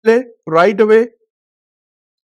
ले right away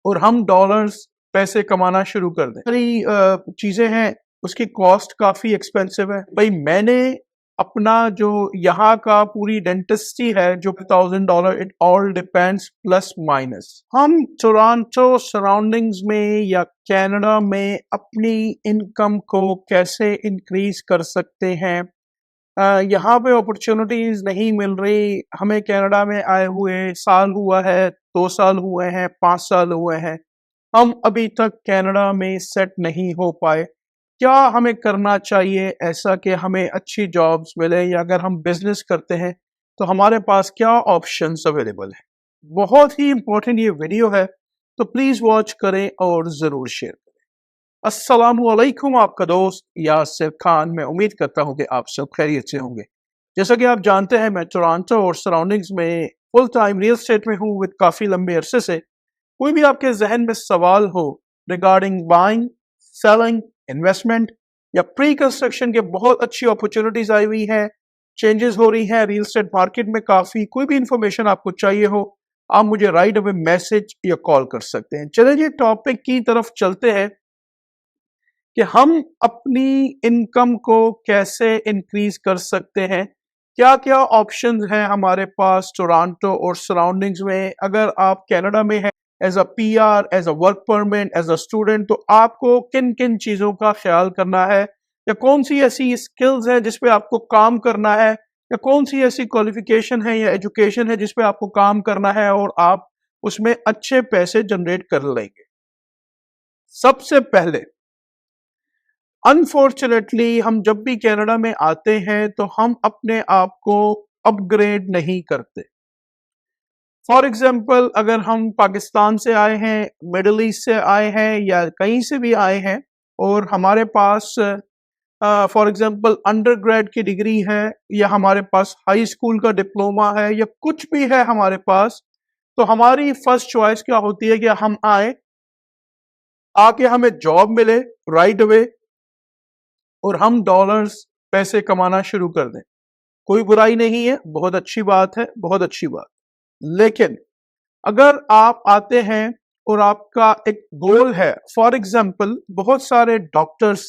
और हम डॉलर्स पैसे कमाना शुरू कर दें। सारी चीजें हैं, उसकी कॉस्ट काफी एक्सपेंसिव है। भाई मैंने अपना जो यहाँ का पूरी डेंटिस्ट्री है जो $1,000, it all depends plus minus. हम टोरंटो सराउंडिंग्स में या कनाडा में अपनी इनकम को कैसे इंक्रीज कर सकते हैं। यहाँ पे अपॉर्चुनिटीज नहीं मिल रही। हमें कनाडा में आए हुए साल हुआ है, 2 साल हुए हैं, 5 साल हुए हैं, हम अभी तक कनाडा में सेट नहीं हो पाए। क्या हमें करना चाहिए ऐसा कि हमें अच्छी जॉब्स मिले, या अगर हम बिजनेस करते हैं तो हमारे पास क्या ऑप्शंस अवेलेबल है। बहुत ही इंपॉर्टेंट ये वीडियो है, तो प्लीज वॉच करें और जरूर शेयर करें। अस्सलामुअलैकुम, आपका दोस्त यासिर खान। मैं उम्मीद करता हूं कि आप सब खैरियत से होंगे। जैसा कि आप जानते हैं, मैं टोरंटो और सराउंडिंग्स में फुल टाइम रियल एस्टेट में हूं विद काफ़ी लंबे अरसे से। कोई भी आपके जहन में सवाल हो रिगार्डिंग बाइंग, सेलिंग, इन्वेस्टमेंट या प्री कंस्ट्रक्शन के, बहुत अच्छी अपॉर्चुनिटीज आई हुई हैं, चेंजेस हो रही हैं रियल एस्टेट मार्केट में काफ़ी। कोई भी इंफॉर्मेशन आपको चाहिए हो, आप मुझे राइट अवे मैसेज या कॉल कर सकते हैं। चलिए टॉपिक की तरफ चलते हैं कि हम अपनी इनकम को कैसे इंक्रीज कर सकते हैं। क्या क्या ऑप्शंस हैं हमारे पास टोरंटो और सराउंडिंग्स में। अगर आप कनाडा में हैं as a PR, as a work permit, as a student, तो आपको किन किन चीज़ों का ख्याल करना है, या कौन सी ऐसी स्किल्स हैं जिस पे आपको काम करना है, या कौन सी ऐसी क्वालिफिकेशन है या एजुकेशन है जिस पे आपको काम करना है और आप उसमें अच्छे पैसे जनरेट कर लेंगे। सबसे पहले, अनफॉर्चुनेटली हम जब भी कनाडा में आते हैं तो हम अपने आप को अपग्रेड नहीं करते। फॉर एग्जाम्पल, अगर हम पाकिस्तान से आए हैं, मिडल ईस्ट से आए हैं, या कहीं से भी आए हैं, और हमारे पास फॉर एग्जाम्पल अंडर ग्रेड की डिग्री है, या हमारे पास हाई स्कूल का डिप्लोमा है, या कुछ भी है हमारे पास, तो हमारी फर्स्ट चॉइस क्या होती है कि हम आए, आके हमें जॉब मिले राइट अवे और हम डॉलर्स पैसे कमाना शुरू कर दें। कोई बुराई नहीं है, बहुत अच्छी बात है, बहुत अच्छी बात। लेकिन अगर आप आते हैं और आपका एक गोल है, फॉर एग्जाम्पल बहुत सारे डॉक्टर्स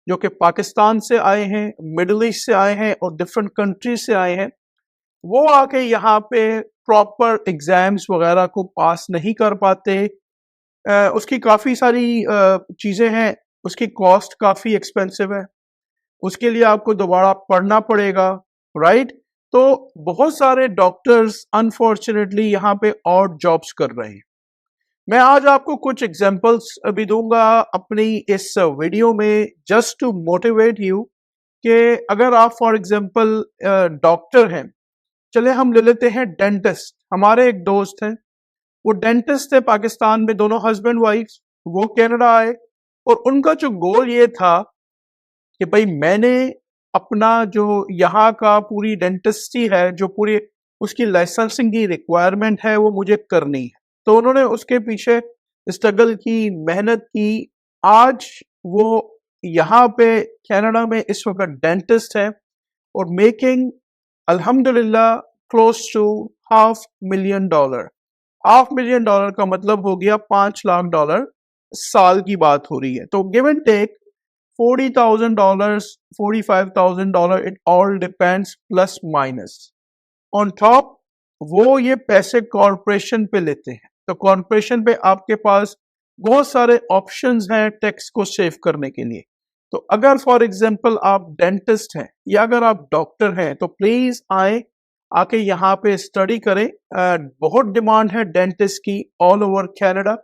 जो कि पाकिस्तान से आए हैं, मिडिल ईस्ट से आए हैं और डिफरेंट कंट्रीज से आए हैं, वो आके यहाँ पे प्रॉपर एग्जाम्स वगैरह को पास नहीं कर पाते। उसकी काफ़ी सारी चीज़ें हैं, उसकी कॉस्ट काफ़ी एक्सपेंसिव है, उसके लिए आपको दोबारा पढ़ना पड़ेगा, राइट। तो बहुत सारे डॉक्टर्स अनफॉर्चुनेटली यहाँ पे और जॉब्स कर रहे हैं। मैं आज आपको कुछ एग्जांपल्स अभी दूंगा अपनी इस वीडियो में, जस्ट टू मोटिवेट यू कि अगर आप फॉर एग्जांपल डॉक्टर हैं, चले हम ले लेते हैं डेंटिस्ट। हमारे एक दोस्त हैं, वो डेंटिस्ट थे पाकिस्तान में, दोनों हस्बैंड वाइफ, वो कनाडा आए और उनका जो गोल ये था कि भाई मैंने अपना जो यहाँ का पूरी डेंटिस्ट्री है, जो पूरी उसकी लाइसेंसिंग की रिक्वायरमेंट है, वो मुझे करनी है। तो उन्होंने उसके पीछे स्ट्रगल की, मेहनत की। आज वो यहाँ पे कनाडा में इस वक्त डेंटिस्ट है और मेकिंग अल्हम्दुलिल्लाह क्लोज टू $500,000। $500,000 का मतलब हो गया $5 लाख साल की बात हो रही है। तो give and take $40,000, $45,000, it all depends plus minus. On top वो ये पैसे कॉरपोरेशन पे लेते हैं, तो कॉरपोरेशन पे आपके पास बहुत सारे ऑप्शंस हैं टैक्स को सेव करने के लिए। तो अगर फॉर एग्जांपल आप डेंटिस्ट हैं या अगर आप डॉक्टर हैं, तो प्लीज आए, आके यहाँ पे स्टडी करें। बहुत डिमांड है डेंटिस्ट की ऑल ओवर कनाडा।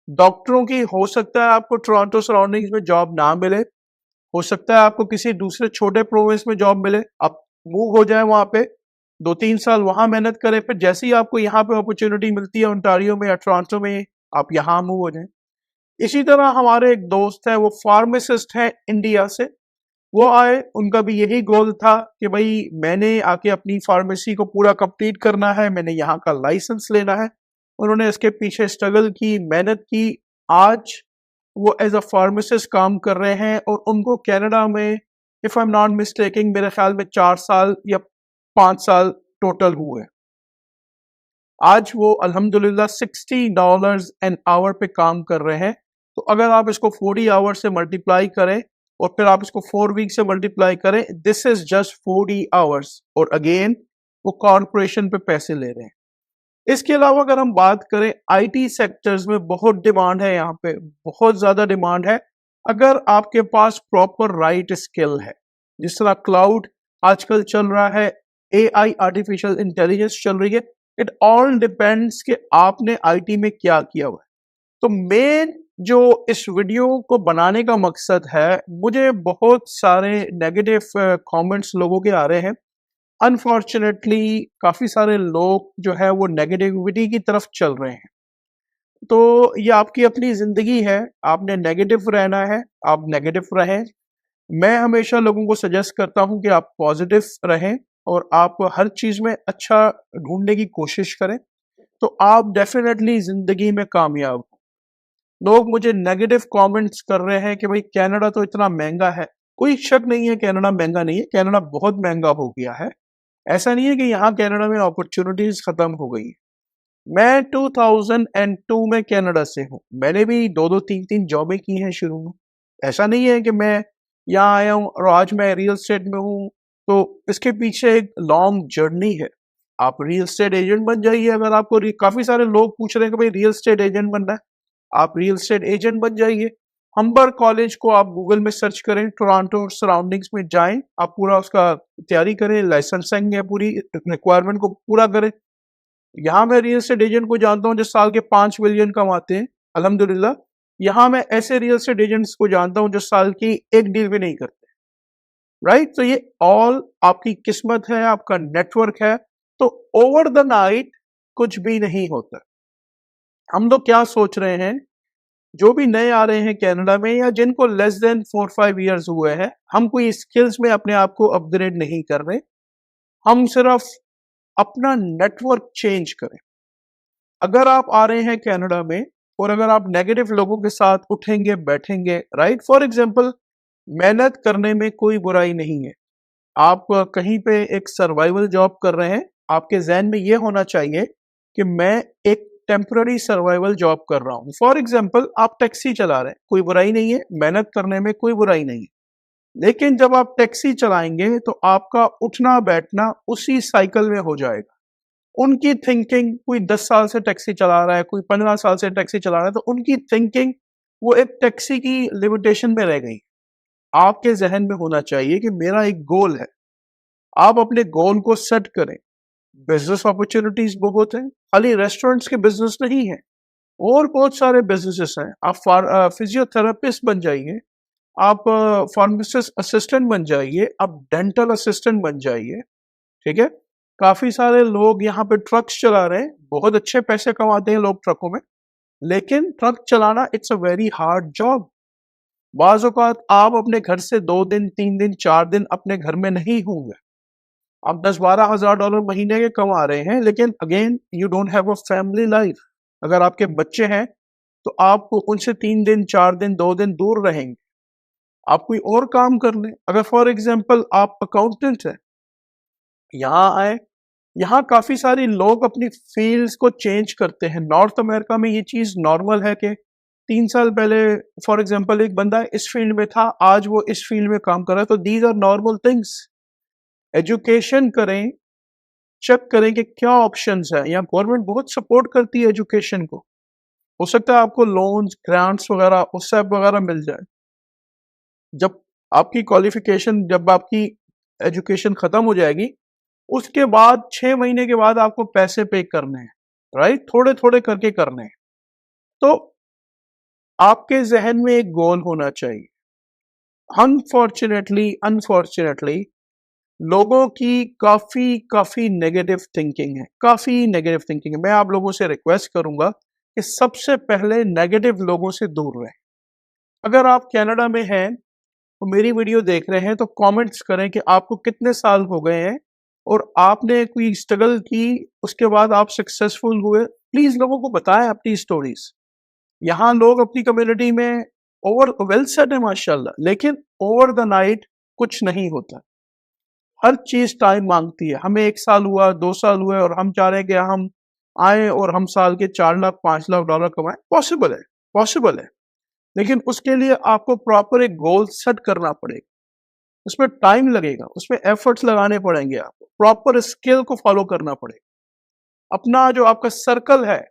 डॉक्टरों की हो सकता है आपको टोरंटो सराउंडिंग्स में जॉब ना मिले, हो सकता है आपको किसी दूसरे छोटे प्रोविंस में जॉब मिले, आप मूव हो जाए वहां पे, 2-3 साल वहां मेहनत करें, फिर जैसे ही आपको यहाँ पे अपॉर्चुनिटी मिलती है ओंटारियो में या टोरंटो में, आप यहाँ मूव हो जाएं। इसी तरह हमारे एक दोस्त है, वो फार्मासिस्ट है इंडिया से, वो आए, उनका भी यही गोल था कि भाई मैंने आके अपनी फार्मेसी को पूरा कंप्लीट करना है, मैंने यहाँ का लाइसेंस लेना है। उन्होंने इसके पीछे स्ट्रगल की, मेहनत की। आज वो एज अ फार्मासिस्ट काम कर रहे हैं और उनको कनाडा में, if I am not mistaking, मेरे ख्याल में 4 साल या 5 साल टोटल हुए। आज वो अल्हम्दुलिल्लाह $60 एन आवर पे काम कर रहे हैं। तो अगर आप इसको 40 आवर से मल्टीप्लाई करें और फिर आप इसको 4 वीक से मल्टीप्लाई करें, दिस इज जस्ट 40 आवर्स। और अगेन वो कॉरपोरेशन पे पैसे ले रहे हैं। इसके अलावा अगर हम बात करें, आईटी सेक्टर्स में बहुत डिमांड है, यहाँ पे बहुत ज्यादा डिमांड है। अगर आपके पास प्रॉपर राइट स्किल है, जिस तरह क्लाउड आजकल चल रहा है, एआई आर्टिफिशियल इंटेलिजेंस चल रही है, इट ऑल डिपेंड्स कि आपने आईटी में क्या किया हुआ है। तो मेन जो इस वीडियो को बनाने का मकसद है, मुझे बहुत सारे नेगेटिव कमेंट्स लोगों के आ रहे हैं। अनफॉर्चुनेटली काफी सारे लोग जो है वो नेगेटिविटी की तरफ चल रहे हैं। तो ये आपकी अपनी जिंदगी है, आपने नेगेटिव रहना है, आप नेगेटिव रहें। मैं हमेशा लोगों को सजेस्ट करता हूं कि आप पॉजिटिव रहें और आप हर चीज में अच्छा ढूंढने की कोशिश करें, तो आप डेफिनेटली जिंदगी में कामयाब हो। लोग मुझे नेगेटिव कमेंट्स कर रहे हैं कि भाई कनाडा तो इतना महंगा है। कोई शक नहीं है कनाडा महंगा नहीं है, कनाडा बहुत महंगा हो गया है। ऐसा नहीं है कि यहाँ कनाडा में अपॉर्चुनिटीज खत्म हो गई। मैं 2002 में कनाडा से हूँ। मैंने भी दो दो तीन तीन जॉबें की हैं शुरू में। ऐसा नहीं है कि मैं यहाँ आया हूँ और आज मैं रियल एस्टेट में हूँ। तो इसके पीछे एक लॉन्ग जर्नी है। आप रियल एस्टेट एजेंट बन जाइए। अगर आपको काफी सारे लोग पूछ रहे हैं कि भाई रियल एस्टेट एजेंट बनना है, आप रियल एस्टेट एजेंट बन जाइए। हम्बर कॉलेज को आप गूगल में सर्च करें, टोरंटो और सराउंडिंग्स में जाएं, आप पूरा उसका तैयारी करें, लाइसेंसिंग है, पूरी रिक्वायरमेंट को पूरा करें। यहाँ मैं रियल एस्टेट एजेंट को जानता हूँ जो साल के 5 मिलियन कमाते हैं, अल्हम्दुलिल्लाह। यहाँ मैं ऐसे रियल एस्टेट एजेंट्स को जानता हूँ जो साल की एक डील भी नहीं करते। राइट? तो ये ऑल आपकी किस्मत है, आपका नेटवर्क है। तो ओवर द नाइट कुछ भी नहीं होता। हम लोग क्या सोच रहे हैं, जो भी नए आ रहे हैं कनाडा में या जिनको लेस देन 4-5 इयर्स हुए हैं, हम कोई स्किल्स में अपने आप को अपग्रेड नहीं कर रहे। हम सिर्फ अपना नेटवर्क चेंज करें। अगर आप आ रहे हैं कनाडा में और अगर आप नेगेटिव लोगों के साथ उठेंगे बैठेंगे, राइट, फॉर एग्जांपल, मेहनत करने में कोई बुराई नहीं है। आप कहीं पे एक सर्वाइवल जॉब कर रहे हैं, आपके जहन में ये होना चाहिए कि मैं एक टेम्पररी सर्वाइवल जॉब कर रहा हूँ। फॉर एग्जांपल, आप टैक्सी चला रहे हैं, कोई बुराई नहीं है, मेहनत करने में कोई बुराई नहीं है। लेकिन जब आप टैक्सी चलाएंगे तो आपका उठना बैठना उसी साइकिल में हो जाएगा। उनकी थिंकिंग, कोई 10 साल से टैक्सी चला रहा है, कोई 15 साल से टैक्सी चला रहा है, तो उनकी थिंकिंग वो एक टैक्सी की लिमिटेशन में रह गई। आपके जहन में होना चाहिए कि मेरा एक गोल है। आप अपने गोल को सेट करें। बिजनेस अपॉर्चुनिटीज बहुत हैं, खाली रेस्टोरेंट्स के बिजनेस नहीं है, और बहुत सारे बिजनेसेस हैं। आप फिजियोथेरेपिस्ट बन जाइए, आप फार्मासिस्ट असिस्टेंट बन जाइए, आप डेंटल असिस्टेंट बन जाइए। ठीक है? काफी सारे लोग यहाँ पे ट्रक्स चला रहे हैं, बहुत अच्छे पैसे कमाते हैं लोग ट्रकों में। लेकिन ट्रक चलाना it's a very hard job. बाज़ औक़ात आप अपने घर से 2 दिन 3 दिन 4 दिन अपने घर में नहीं होंगे। आप 10-12 हज़ार डॉलर महीने के कमा रहे हैं, लेकिन again you don't have a family life. अगर आपके बच्चे हैं तो आप उनसे 3 दिन 4 दिन 2 दिन दूर रहेंगे। आप कोई और काम कर लें। अगर फॉर एग्जांपल आप अकाउंटेंट हैं, यहाँ आए, यहाँ काफी सारे लोग अपनी फील्ड्स को चेंज करते हैं। नॉर्थ अमेरिका में ये चीज नॉर्मल है कि 3 साल पहले फॉर एग्जांपल एक बंदा इस फील्ड में था, आज वो इस फील्ड में काम कर रहा है। तो these are normal things. Education करें, चेक करें कि क्या ऑप्शंस है। यहाँ गवर्नमेंट बहुत सपोर्ट करती है एजुकेशन को। हो सकता है आपको लोन्स, ग्रांट्स वगैरह, उससे वगैरह मिल जाए। जब आपकी क्वालिफिकेशन, जब आपकी एजुकेशन खत्म हो जाएगी, उसके बाद 6 महीने के बाद आपको पैसे पे करने हैं, राइट? थोड़े थोड़े करके करने हैं। तो आपके जहन में एक गोल होना चाहिए। अनफॉर्चुनेटली लोगों की काफी काफी नेगेटिव थिंकिंग है, काफी नेगेटिव थिंकिंग है। मैं आप लोगों से रिक्वेस्ट करूंगा कि सबसे पहले नेगेटिव लोगों से दूर रहें। अगर आप कनाडा में हैं तो मेरी वीडियो देख रहे हैं, तो कमेंट्स करें कि आपको कितने साल हो गए हैं और आपने कोई स्ट्रगल की, उसके बाद आप सक्सेसफुल हुए। प्लीज लोगों को बताएं अपनी स्टोरीज। यहाँ लोग अपनी कम्युनिटी में ओवर वेल सेट है माशाल्लाह, लेकिन ओवर द नाइट कुछ नहीं होता। हर चीज टाइम मांगती है। हमें 1 साल हुआ, 2 साल हुए और हम चाह रहे हैं कि हम आए और हम साल के 4 लाख 5 लाख डॉलर कमाएं, पॉसिबल है। लेकिन उसके लिए आपको प्रॉपर एक गोल सेट करना पड़ेगा, उसमें टाइम लगेगा, उसमें एफर्ट्स लगाने पड़ेंगे, आपको प्रॉपर स्किल को फॉलो करना पड़ेगा। अपना जो आपका सर्कल है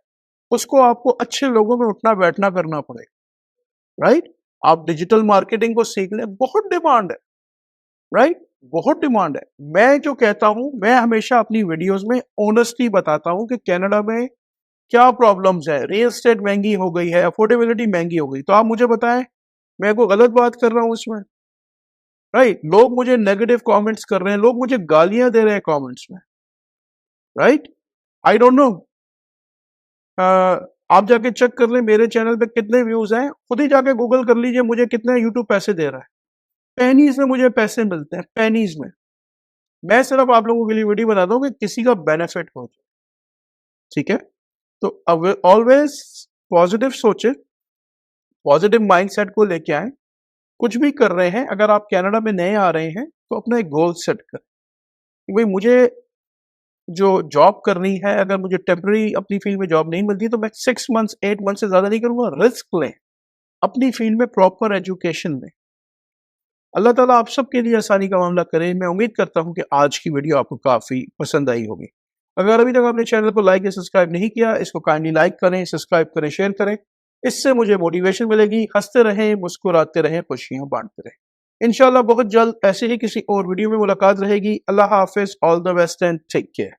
उसको आपको अच्छे लोगों में उठना बैठना करना पड़ेगा, राइट। आप डिजिटल मार्केटिंग को सीख लें, बहुत डिमांड है, राइट, बहुत डिमांड है। मैं जो कहता हूं, मैं हमेशा अपनी वीडियोस में ऑनेस्टली बताता हूं कि कनाडा में क्या प्रॉब्लम्स है। रियल एस्टेट महंगी हो गई है, अफोर्डेबिलिटी महंगी हो गई, तो आप मुझे बताएं मैं कोई गलत बात कर रहा हूं इसमें, राइट। लोग मुझे नेगेटिव कमेंट्स कर रहे हैं, लोग मुझे गालियां दे रहे हैं कमेंट्स में, राइट। आई डोंट नो, आप जाके चेक कर लें मेरे चैनल पे कितने व्यूज हैं, खुद ही जाके गूगल कर लीजिए मुझे कितने यूट्यूब पैसे दे रहा है। पेनीज में मुझे पैसे मिलते हैं, पेनीज में। मैं सिर्फ आप लोगों के लिए वीडियो बनाता हूँ कि किसी का बेनिफिट हो जाए, ठीक है। तो ऑलवेज पॉजिटिव सोचे, पॉजिटिव माइंडसेट को लेके आए। कुछ भी कर रहे हैं, अगर आप कनाडा में नए आ रहे हैं तो अपना एक गोल सेट करें कि भाई मुझे जो जॉब करनी है, अगर मुझे टेम्पररी अपनी फील्ड में जॉब नहीं मिलती तो मैं 6 मंथ्स 8 मंथ से ज्यादा नहीं करूंगा। रिस्क लें, अपनी फील्ड में प्रॉपर एजुकेशन लें। अल्लाह ताला आप सबके लिए आसानी का मामला करे। मैं उम्मीद करता हूं कि आज की वीडियो आपको काफ़ी पसंद आई होगी। अगर अभी तक आपने चैनल को लाइक या सब्सक्राइब नहीं किया, इसको काइंडली लाइक करें, सब्सक्राइब करें, शेयर करें। इससे मुझे मोटिवेशन मिलेगी। हंसते रहें, मुस्कुराते रहें, खुशियां बांटते रहें। इंशाल्लाह बहुत जल्द ऐसे ही किसी और वीडियो में मुलाकात रहेगी। अल्लाह हाफिज, all the best and take care.